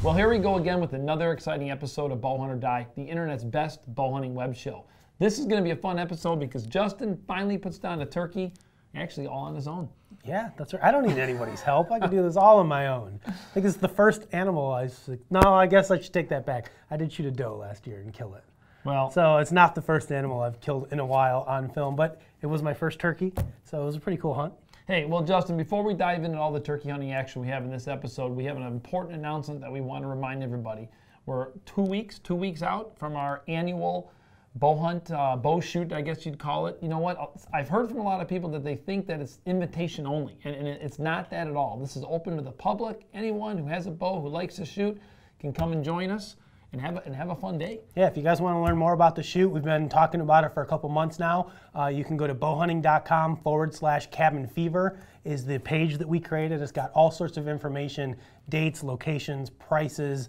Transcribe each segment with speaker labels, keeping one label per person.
Speaker 1: Well, here we go again with another exciting episode of Bow Hunt or Die, the internet's best bow hunting web show. This is going to be a fun episode because Justin finally puts down a turkey, actually all on his own.
Speaker 2: Yeah, that's right. I don't need anybody's help. I can do this all on my own. I think it's the first animal I was like, no, I guess I should take that back. I did shoot a doe last year and kill it.
Speaker 1: Well,
Speaker 2: so it's not the first animal I've killed in a while on film, but it was my first turkey, so it was a pretty cool hunt.
Speaker 1: Hey, well, Justin, before we dive into all the turkey hunting action we have in this episode, we have an important announcement that we want to remind everybody. We're 2 weeks out from our annual bow hunt, bow shoot, I guess you'd call it. You know what? I've heard from a lot of people that they think that it's invitation only, and it's not that at all. This is open to the public. Anyone who has a bow, who likes to shoot, can come and join us and have a fun day.
Speaker 2: Yeah, if you guys want to learn more about the shoot, we've been talking about it for a couple months now. You can go to bowhunting.com/cabin fever is the page that we created. It's got all sorts of information, dates, locations, prices,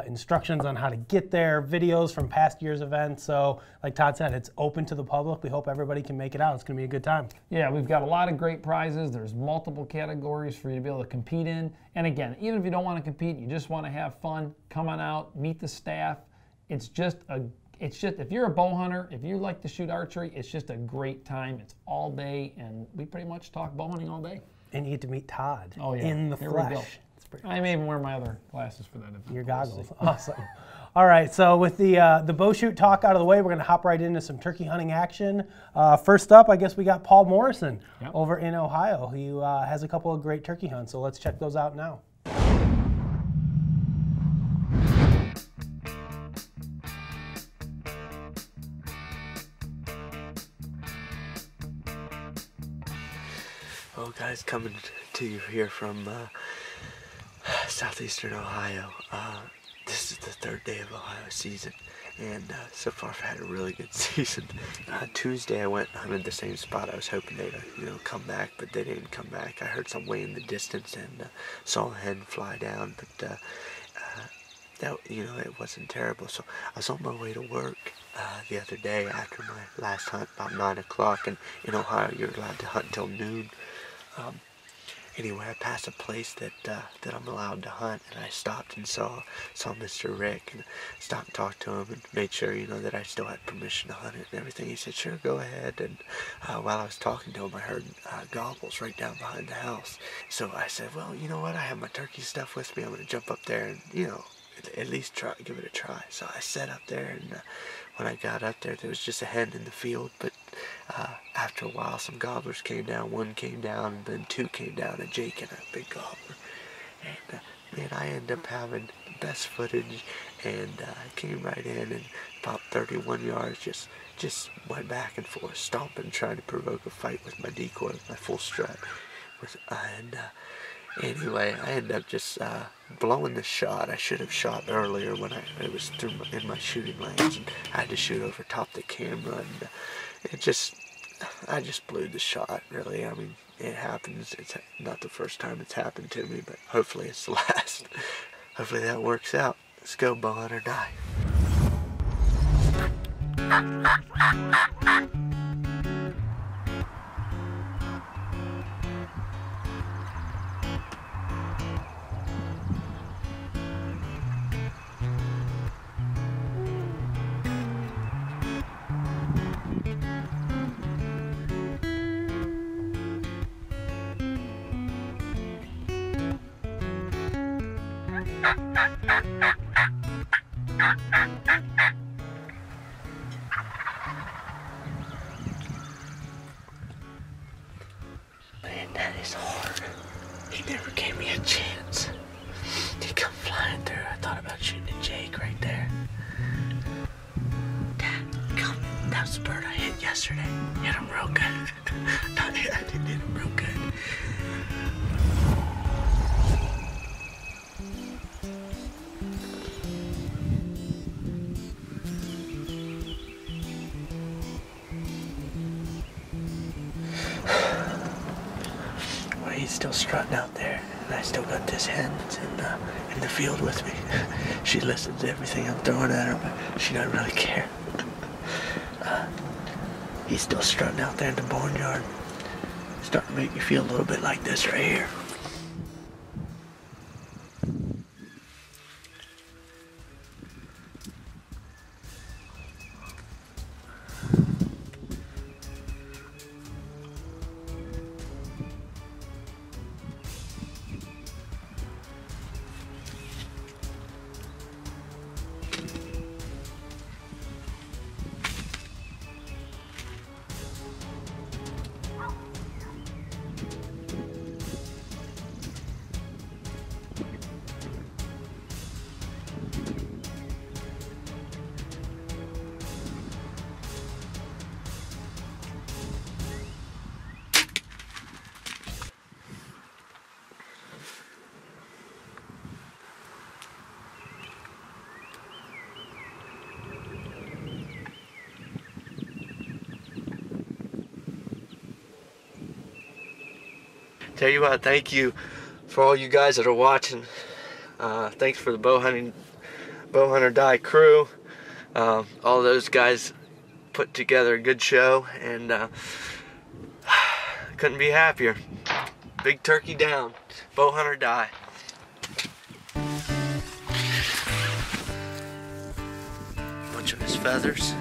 Speaker 2: instructions on how to get there, videos from past year's events. So like Todd said, it's open to the public. We hope everybody can make it out. It's going to be a good time.
Speaker 1: Yeah, we've got a lot of great prizes. There's multiple categories for you to be able to compete in. And again, even if you don't want to compete, you just want to have fun, come on out, meet the staff. It's just if you're a bow hunter, if you like to shoot archery, it's just a great time. It's all day, and we pretty much talk bow hunting all day.
Speaker 2: And you get to meet Todd
Speaker 1: in
Speaker 2: the flesh.
Speaker 1: I may even wear my other glasses for that.
Speaker 2: Your goggles. Awesome. All right, so with the bow shoot talk out of the way, we're going to hop right into some turkey hunting action. First up, I guess we got Paul Morrison over in Ohio. He has a couple of great turkey hunts, so let's check those out now.
Speaker 3: Well, guys, coming to you here from southeastern Ohio. This is the third day of Ohio season, and so far I've had a really good season. Tuesday I went and hunted the same spot. I was hoping they'd come back, but they didn't come back. I heard some way in the distance and saw a hen fly down, but that it wasn't terrible. So I was on my way to work the other day after my last hunt about 9 o'clock, and in Ohio you're allowed to hunt until noon. Anyway, I passed a place that I'm allowed to hunt, and I stopped and saw Mr. Rick, and stopped and talked to him and made sure that I still had permission to hunt it and everything. He said, "Sure, go ahead." And while I was talking to him, I heard gobbles right down behind the house. So I said, "Well, you know what? I have my turkey stuff with me. I'm gonna jump up there and at least give it a try." So I sat up there, and when I got up there was just a hen in the field, but after a while some gobblers came down. One came down, and then two came down, a jake and a big gobbler. And man, I ended up having the best footage, and I came right in and about 31 yards just went back and forth, stomping, trying to provoke a fight with my decoy, with my full strut. Anyway, I ended up just blowing the shot. I should have shot earlier when it was in my shooting lanes, and I had to shoot over top the camera, and I just blew the shot, really. I mean, it happens. It's not the first time it's happened to me, but hopefully it's the last. Hopefully that works out. Let's go, bow hunt or die. Man, that is hard. He never gave me a chance. He come flying through. I thought about shooting a jake right there. That was the bird I hit yesterday. Hit him real good. I didn't hit him real good. He's still strutting out there, and I still got this hen that's in the field with me. She listens to everything I'm throwing at her, but she doesn't really care. He's still strutting out there in the barnyard. Starting to make me feel a little bit like this right here. Tell you what, thank you for all you guys that are watching. Thanks for the Bowhunter Die crew. All those guys put together a good show, and couldn't be happier. Big turkey down. Bowhunter Die. Bunch of his feathers.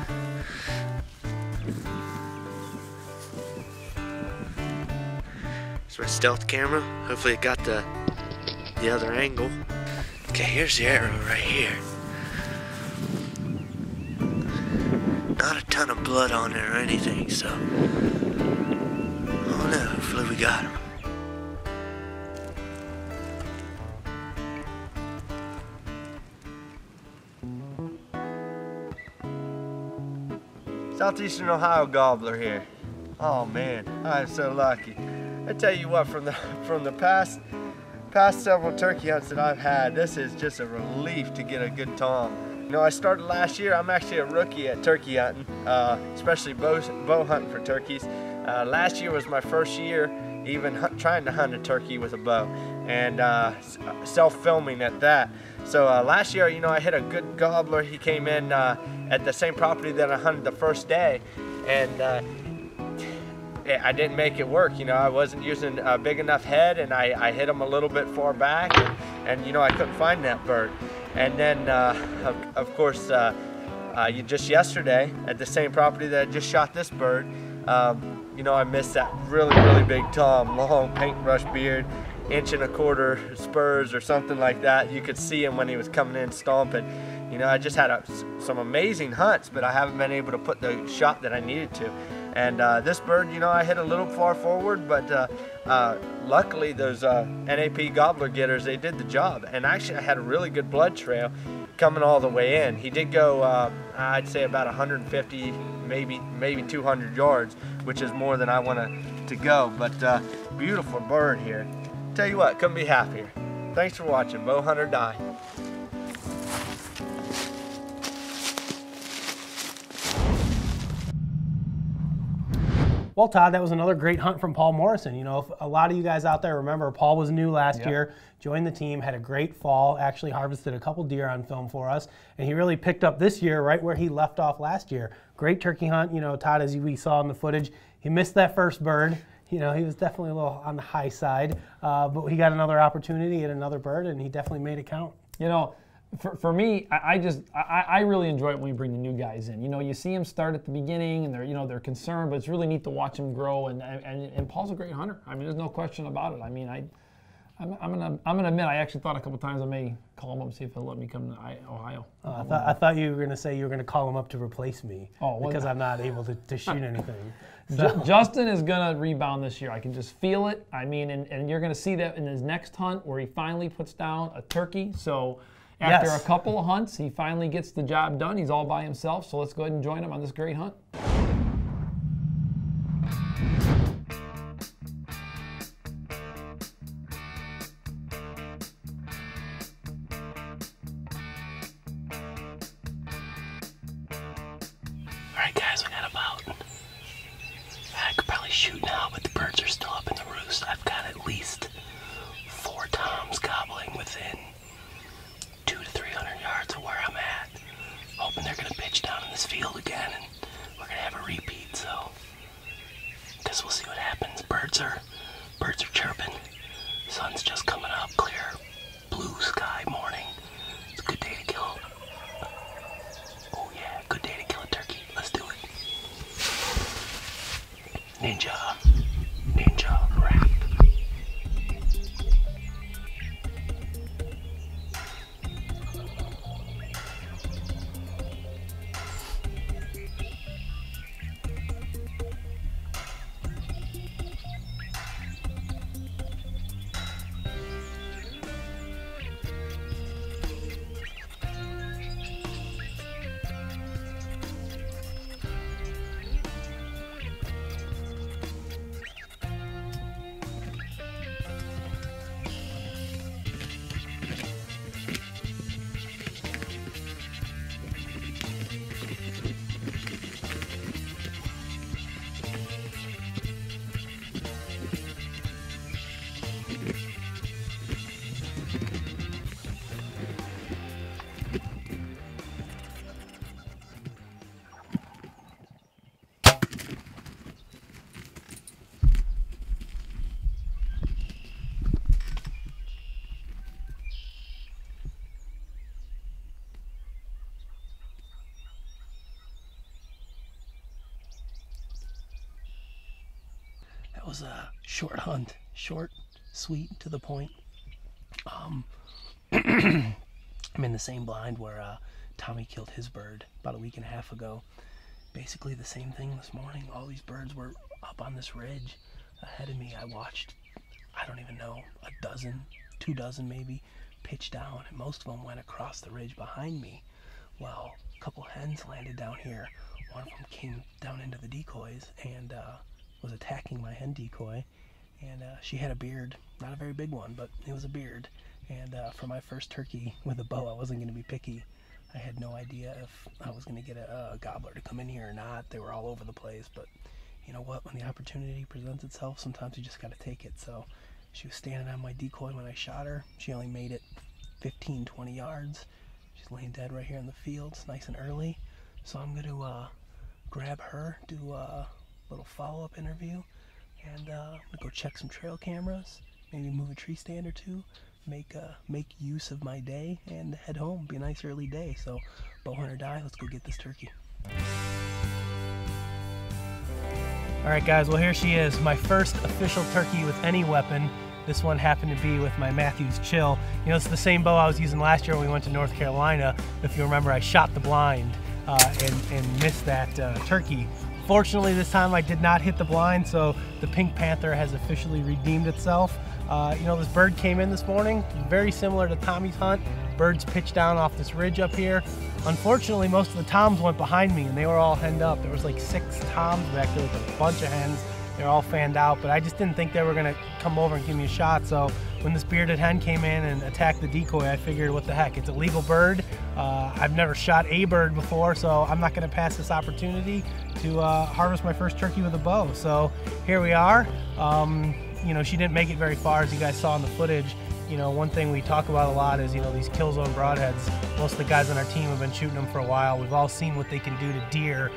Speaker 3: It's my stealth camera. Hopefully it got the other angle. Okay, here's the arrow right here. Not a ton of blood on it or anything, so oh no, hopefully we got him. Southeastern Ohio gobbler here. Oh man, I'm so lucky. I tell you what, from the past several turkey hunts that I've had, this is just a relief to get a good tom. You know, I started last year. I'm actually a rookie at turkey hunting, especially bow hunting for turkeys. Last year was my first year even trying to hunt a turkey with a bow, and self-filming at that. So last year, you know, I hit a good gobbler. He came in at the same property that I hunted the first day, and I didn't make it work. You know, I wasn't using a big enough head, and I hit him a little bit far back, and you know, I couldn't find that bird. And then, of course, just yesterday at the same property that I just shot this bird, you know, I missed that really big tom, long paintbrush beard, 1.25 inch spurs or something like that. You could see him when he was coming in stomping. You know, I just had some amazing hunts, but I haven't been able to put the shot that I needed to. And this bird, you know, I hit a little far forward, but luckily those NAP gobbler getters, they did the job. And actually I had a really good blood trail coming all the way in. He did go, I'd say about 150, maybe 200 yards, which is more than I wanted to go. But beautiful bird here. Tell you what, couldn't be happier. Thanks for watching Bowhunter Die.
Speaker 2: Well, Todd, that was another great hunt from Paul Morrison. You know, if a lot of you guys out there remember, Paul was new last year, joined the team, had a great fall, actually harvested a couple deer on film for us, and he really picked up this year right where he left off last year. Great turkey hunt. You know, Todd, as we saw in the footage, he missed that first bird. You know, he was definitely a little on the high side, but he got another opportunity at another bird, and he definitely made it count.
Speaker 1: You know, for me, I really enjoy it when we bring the new guys in. You know, you see them start at the beginning, and they're concerned, but it's really neat to watch them grow. And Paul's a great hunter. I mean, there's no question about it. I mean, I'm gonna admit, I actually thought a couple times I may call him up and see if he'll let me come to Ohio.
Speaker 2: I thought you were gonna say you were gonna call him up to replace me because I'm not able to shoot anything. So.
Speaker 1: Justin is gonna rebound this year. I can just feel it. I mean, and you're gonna see that in his next hunt where he finally puts down a turkey. So. After a couple of hunts, he finally gets the job done. He's all by himself, so let's go ahead and join him on this great hunt.
Speaker 2: All right, guys, we got about, I could probably shoot now, but the birds are still up in the roost. I've got at least 4 toms gobbling within 200 to 300 yards of where I'm at. Hoping they're gonna pitch down in this field again, and we're gonna have a repeat. So, guess we'll see what happens. Birds are chirping. Sun's just coming up, clear blue sky morning. It's a good day to kill. Oh yeah, good day to kill a turkey. Let's do it. Ninja rap. was a short hunt, short, sweet, to the point. I'm in the same blind where Tommy killed his bird about a week and a half ago. Basically the same thing this morning. All these birds were up on this ridge ahead of me. I watched, I don't even know, a dozen, 2 dozen maybe, pitch down, and most of them went across the ridge behind me. Well, a couple hens landed down here. One of them came down into the decoys and was attacking my hen decoy, and she had a beard, not a very big one, but it was a beard. And for my first turkey with a bow, I wasn't going to be picky. I had no idea if I was going to get a gobbler to come in here or not. They were all over the place, but you know what? When the opportunity presents itself, sometimes you just got to take it. So she was standing on my decoy when I shot her. She only made it 15, 20 yards. She's laying dead right here in the field. It's nice and early. So I'm going to grab her, do a little follow-up interview, and go check some trail cameras, maybe move a tree stand or two, make use of my day, and head home. Be a nice early day. So bow hunt or die, let's go get this turkey. All right, guys, well, here she is, my first official turkey with any weapon. This one happened to be with my Matthews Chill. You know, it's the same bow I was using last year when we went to North Carolina. If you remember, I shot the blind and missed that turkey. Fortunately, this time I did not hit the blind, so the Pink Panther has officially redeemed itself. You know, this bird came in this morning, very similar to Tommy's hunt. Birds pitched down off this ridge up here. Unfortunately, most of the toms went behind me, and they were all henned up. There was like 6 toms back there with a bunch of hens. They're all fanned out, but I just didn't think they were gonna come over and give me a shot. So when this bearded hen came in and attacked the decoy, I figured, what the heck, it's a legal bird. I've never shot a bird before, so I'm not gonna pass this opportunity to harvest my first turkey with a bow. So here we are. You know, she didn't make it very far, as you guys saw in the footage. You know, one thing we talk about a lot is, you know, these kill zone broadheads. Most of the guys on our team have been shooting them for a while. We've all seen what they can do to deer.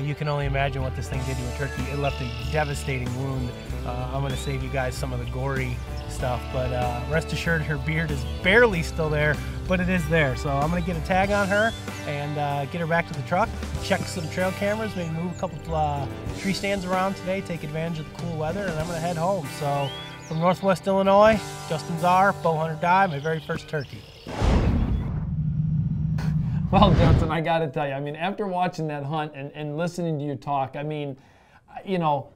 Speaker 2: You can only imagine what this thing did to a turkey. It left a devastating wound. I'm gonna save you guys some of the gory stuff, but rest assured her beard is barely still there, but it is there. So I'm gonna get a tag on her and get her back to the truck, check some trail cameras, maybe move a couple tree stands around today, take advantage of the cool weather, and I'm gonna head home. So from Northwest Illinois, Justin Zarr, bow hunt or die, my very first turkey.
Speaker 1: Well, Justin, I got to tell you, I mean, after watching that hunt and listening to you talk, I mean, you know,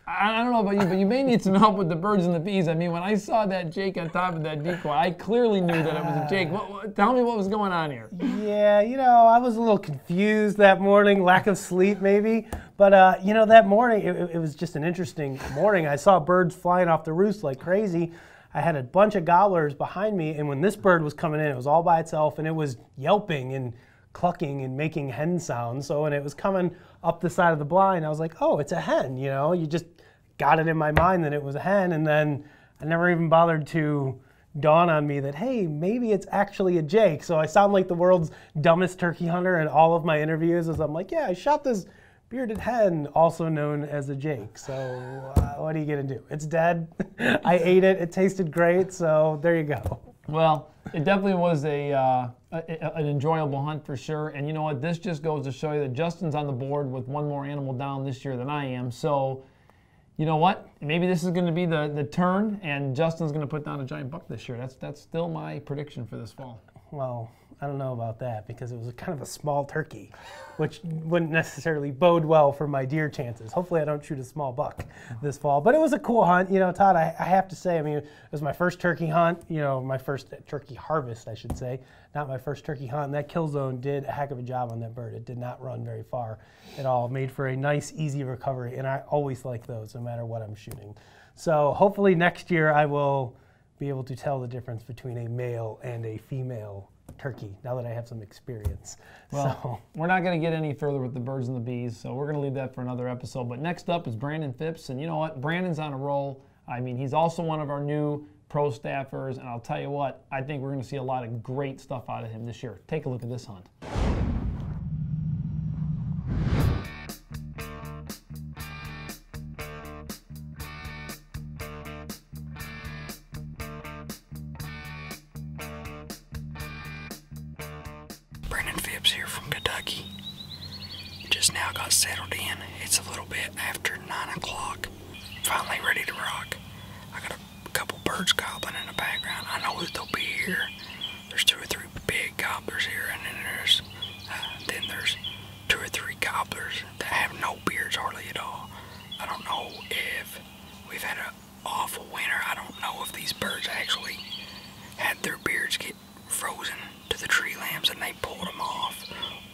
Speaker 1: I don't know about you, but you may need some help with the birds and the bees. I mean, when I saw that Jake on top of that decoy, I clearly knew that it was a Jake. Tell me what was going on here.
Speaker 2: Yeah, you know, I was a little confused that morning, lack of sleep maybe. But, you know, that morning, it was just an interesting morning. I saw birds flying off the roost like crazy. I had a bunch of gobblers behind me, and when this bird was coming in, it was all by itself, and it was yelping and clucking and making hen sounds. So when it was coming up the side of the blind, I was like, oh, it's a hen, you know? You just got it in my mind that it was a hen, and then I never even bothered to dawn on me that, hey, maybe it's actually a Jake. So I sound like the world's dumbest turkey hunter in all of my interviews, as I'm like, yeah, I shot this bearded hen, also known as a Jake. So what are you gonna do? It's dead. I ate it. It tasted great. So there you go.
Speaker 1: Well, it definitely was an enjoyable hunt for sure. And you know what? This just goes to show you that Justin's on the board with one more animal down this year than I am. So you know what? Maybe this is going to be the turn, and Justin's going to put down a giant buck this year. That's still my prediction for this fall.
Speaker 2: Well, I don't know about that, because it was kind of a small turkey, which wouldn't necessarily bode well for my deer chances. Hopefully I don't shoot a small buck this fall. But it was a cool hunt. You know, Todd, I have to say, I mean, it was my first turkey hunt, you know, my first turkey harvest, I should say, not my first turkey hunt. And that kill zone did a heck of a job on that bird. It did not run very far at all. Made for a nice, easy recovery, and I always like those, no matter what I'm shooting. So hopefully next year I will be able to tell the difference between a male and a female turkey, now that I have some experience.
Speaker 1: Well, we're not going to get any further with the birds and the bees, so we're going to leave that for another episode. But next up is Brandon Phipps, and you know what? Brandon's on a roll. I mean, he's also one of our new pro staffers, and I'll tell you what, I think we're going to see a lot of great stuff out of him this year. Take a look at this hunt.
Speaker 4: Brandon Phipps here from Kentucky. Just now got settled in. It's a little bit after 9 o'clock. finally ready to rock. I got a couple birds gobbling in the background. I know that they'll be here. There's 2 or 3 big gobblers here, and then there's 2 or 3 gobblers that have no beards hardly at all. I don't know if we've had an awful winter. I don't know if these birds actually had their beards get frozen to the tree limbs and they pulled them off,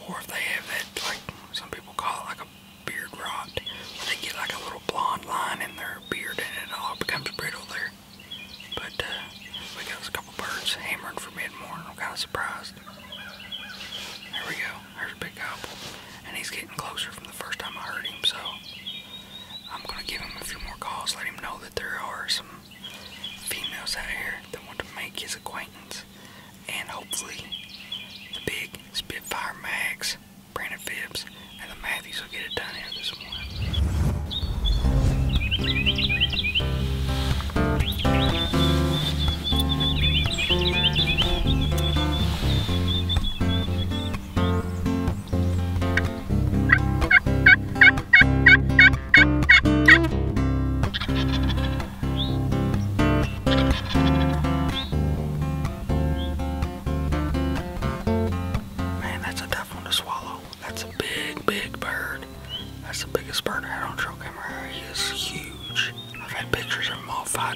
Speaker 4: or if they have that, like some people call it, like a beard rot, where they get like a little blonde line in their beard and it all becomes brittle there. But we got a couple birds hammering for mid-morning. I'm kind of surprised. There we go. There's a big gobble. And he's getting closer from the first time I heard him, so I'm going to give him a few more calls, let him know that there are some females out here that want to make his acquaintance. And hopefully the big Spitfire Mags, Brandon Phipps, and the Matthews will get it done here this morning.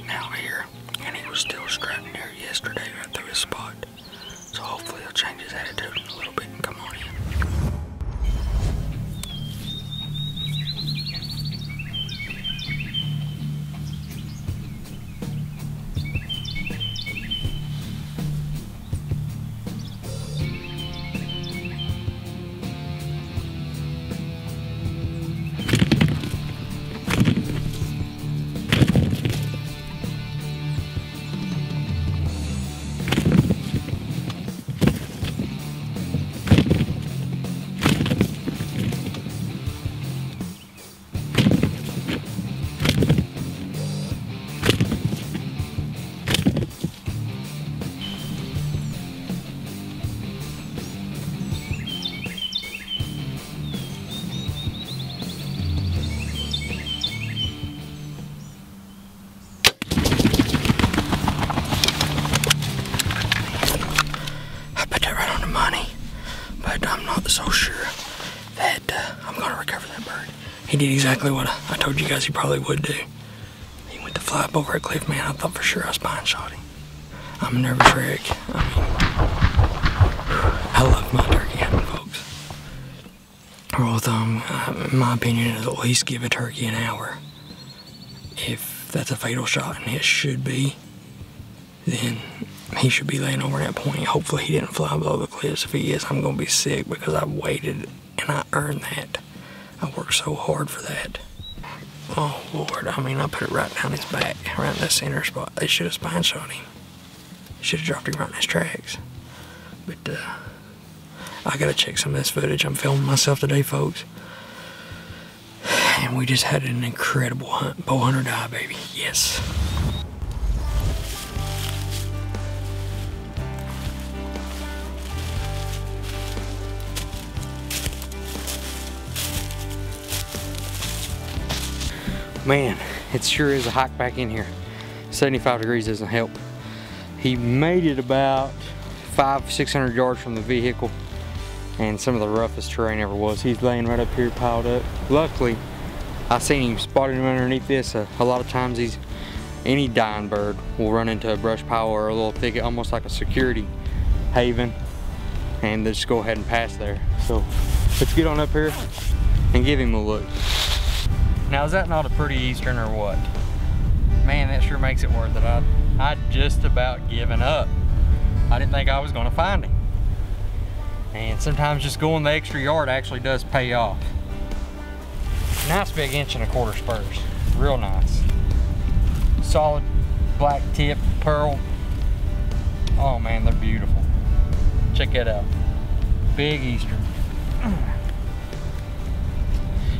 Speaker 4: Out here, and he was still strutting there yesterday right through his spot. So hopefully he'll change his attitude in a little bit and come on in. So sure that I'm going to recover that bird. He did exactly what I told you guys he probably would do. He went to fly up over a cliff, man. I thought for sure I spine shot him. I'm a nervous wreck. I love my turkey hunting, folks. Rule of thumb, in my opinion, is at least give a turkey an hour. If that's a fatal shot, and it should be, then he should be laying over that point. Hopefully he didn't fly below the cliffs. If he is, I'm going to be sick because I waited and I earned that. I worked so hard for that. Oh, Lord. I mean, I put it right down his back, right in the center spot. They should have spine shot him. Should have dropped him right in his tracks. But, I got to check some of this footage. I'm filming myself today, folks. And we just had an incredible hunt. Bow hunter die, baby. Yes. Man, it sure is a hike back in here. 75 degrees doesn't help. He made it about 500-600 yards from the vehicle, and some of the roughest terrain ever was. He's laying right up here piled up. Luckily, I seen him spotted him underneath this. A lot of times any dying bird will run into a brush pile or a little thicket, almost like a security haven, and they just go ahead and pass there. So let's get on up here and give him a look. Now, is that not a pretty eastern or what? Man, that sure makes it worth it. I'd just about given up. I didn't think I was gonna find him. And sometimes just going the extra yard actually does pay off. Nice big 1.25 spurs, real nice. Solid black tip pearl. Oh man, they're beautiful. Check that out, big eastern.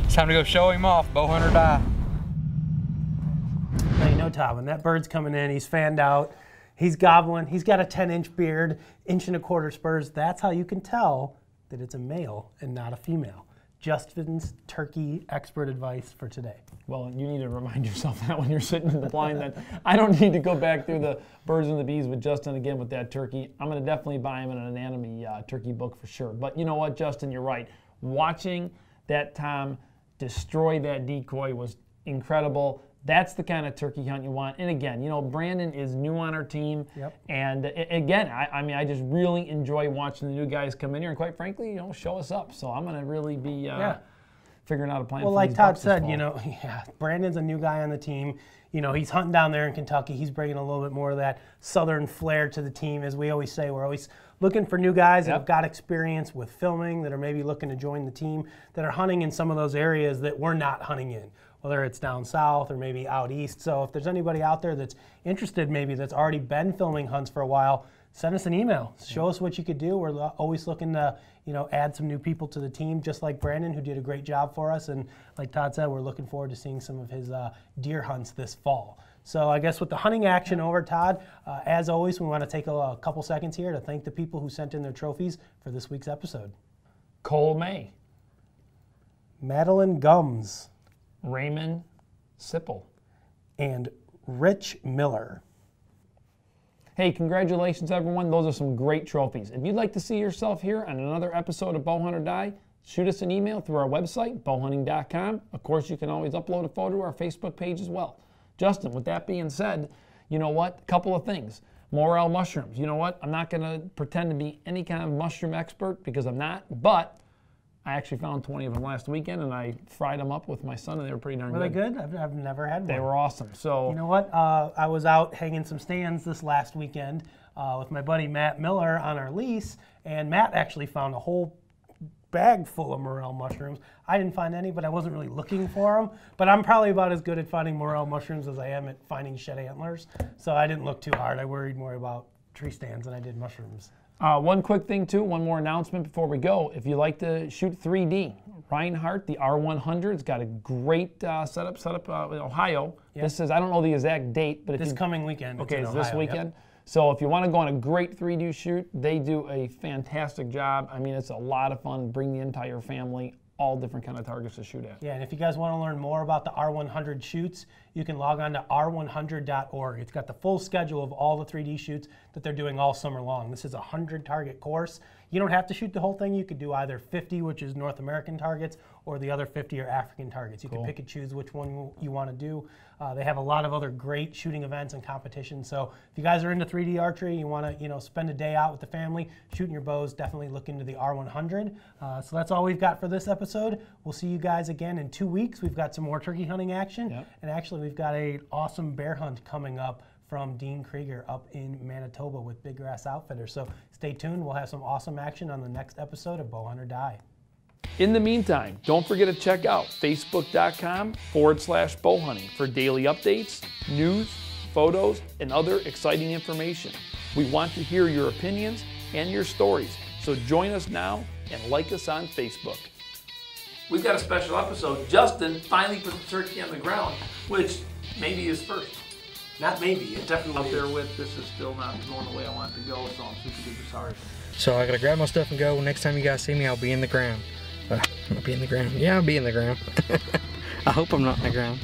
Speaker 4: It's time to go show him off, bow hunter die.
Speaker 2: Now you know, Todd, when that bird's coming in, he's fanned out, he's gobbling, he's got a 10-inch beard, 1.25 spurs. That's how you can tell that it's a male and not a female. Justin's turkey expert advice for today.
Speaker 1: Well, you need to remind yourself that when you're sitting in the blind that I don't need to go back through the birds and the bees with Justin again with that turkey. I'm going to definitely buy him an anatomy turkey book for sure. But you know what, Justin, you're right. Watching that Tom destroy that decoy was incredible. That's the kind of turkey hunt you want. And again, you know, Brandon is new on our team.
Speaker 2: Yep.
Speaker 1: And again, I mean, I just really enjoy watching the new guys come in here and quite frankly, you know, show us up. So I'm going to really be figuring out a plan.
Speaker 2: Well,
Speaker 1: for
Speaker 2: like
Speaker 1: these
Speaker 2: Todd
Speaker 1: bucks this
Speaker 2: said,
Speaker 1: fall.
Speaker 2: you know, Brandon's a new guy on the team. You know, he's hunting down there in Kentucky. He's bringing a little bit more of that southern flair to the team. As we always say, we're always looking for new guys that have got experience with filming, that are maybe looking to join the team, that are hunting in some of those areas that we're not hunting in, whether it's down south or maybe out east. So if there's anybody out there that's interested, maybe that's already been filming hunts for a while, send us an email. Show us what you could do. We're always looking to, you know, add some new people to the team, just like Brandon, who did a great job for us. And like Todd said, we're looking forward to seeing some of his deer hunts this fall. So I guess with the hunting action over, Todd, as always, we want to take a couple seconds here to thank the people who sent in their trophies for this week's episode.
Speaker 1: Cole May,
Speaker 2: Madeline Gums,
Speaker 1: Raymond Sipple,
Speaker 2: and Rich Miller.
Speaker 1: Hey, congratulations, everyone. Those are some great trophies. If you'd like to see yourself here on another episode of Bowhunt or Die, shoot us an email through our website, bowhunting.com. Of course, you can always upload a photo to our Facebook page as well. Justin, with that being said, you know what? A couple of things. Morel mushrooms. You know what? I'm not going to pretend to be any kind of mushroom expert because I'm not, but I actually found 20 of them last weekend, and I fried them up with my son, and they were pretty darn good.
Speaker 2: Were they good? I've never had one.
Speaker 1: They were awesome. So
Speaker 2: you know what? I was out hanging some stands this last weekend with my buddy Matt Miller on our lease, and Matt actually found a whole bag full of morel mushrooms. I didn't find any, but I wasn't really looking for them. But I'm probably about as good at finding morel mushrooms as I am at finding shed antlers. So I didn't look too hard. I worried more about tree stands than I did mushrooms.
Speaker 1: One quick thing too, one more announcement before we go. If you like to shoot 3D, Reinhardt, the R100's got a great setup in Ohio.
Speaker 2: Yep.
Speaker 1: This is, I don't know the exact date, but
Speaker 2: This coming weekend.
Speaker 1: okay, it's this
Speaker 2: Ohio,
Speaker 1: weekend.
Speaker 2: Yep.
Speaker 1: So if you want to go on a great 3D shoot, they do a fantastic job. I mean, it's a lot of fun. Bring the entire family, all different kind of targets to shoot at.
Speaker 2: Yeah, and if you guys want to learn more about the R100 shoots, you can log on to r100.org. It's got the full schedule of all the 3D shoots that they're doing all summer long. This is a 100 target course. You don't have to shoot the whole thing. You could do either 50, which is North American targets, or the other 50 are African targets. You can pick and choose which one you want to do. They have a lot of other great shooting events and competitions. So if you guys are into 3D archery, you want to spend a day out with the family shooting your bows, definitely look into the R100. So that's all we've got for this episode. We'll see you guys again in 2 weeks. We've got some more turkey hunting action, and actually we've got an awesome bear hunt coming up from Dean Krieger up in Manitoba with Big Grass Outfitters. So stay tuned. We'll have some awesome action on the next episode of Bowhunt or Die.
Speaker 1: In the meantime, don't forget to check out facebook.com/bowhunting for daily updates, news, photos, and other exciting information. We want to hear your opinions and your stories, so join us now and like us on Facebook. We've got a special episode. Justin finally put the turkey on the ground, which maybe is first.
Speaker 2: Not maybe, it definitely
Speaker 1: Up there with this is still not going the way I want it to go, so I'm super duper sorry.
Speaker 4: So I gotta grab my stuff and go. Next time you guys see me, I'll be in the ground. I'll be in the ground. Yeah, I'll be in the ground. I hope I'm not in the ground.